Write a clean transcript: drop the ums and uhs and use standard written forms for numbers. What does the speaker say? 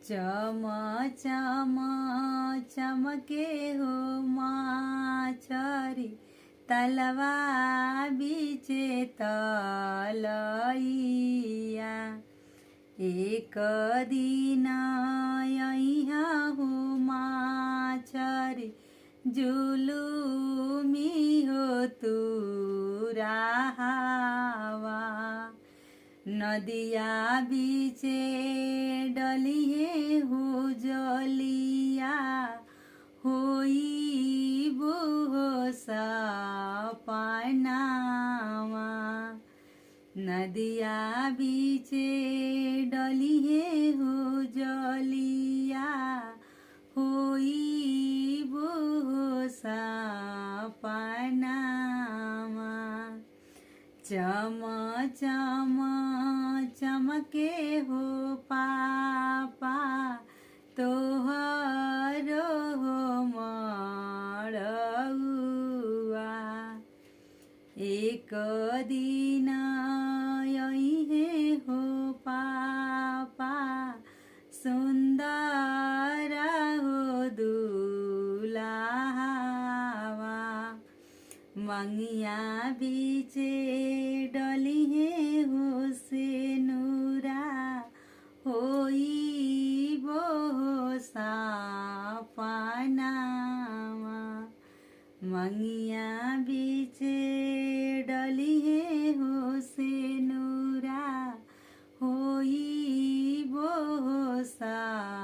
चम चम चमके हो माछरी तलवा बीचे तलैया। एक दिन यहाँ हो माछरी जुलुमी हो तुरा हावा। नदिया बीचे डलिए हो जलिया होई वो सपनावा। नदिया बीचे डलिए हो जलिया होई वो सपनावा। चम चम चमके हो पापा तोहरो हो मरउआ। एक दिन यही हो पापा सुंदर हो दुलावा। मंगिया बीचे डलिए हो से नूरा होई वो सपनावा। मंगिया बीचे डलिए हो से नूरा होई वो सपनावा।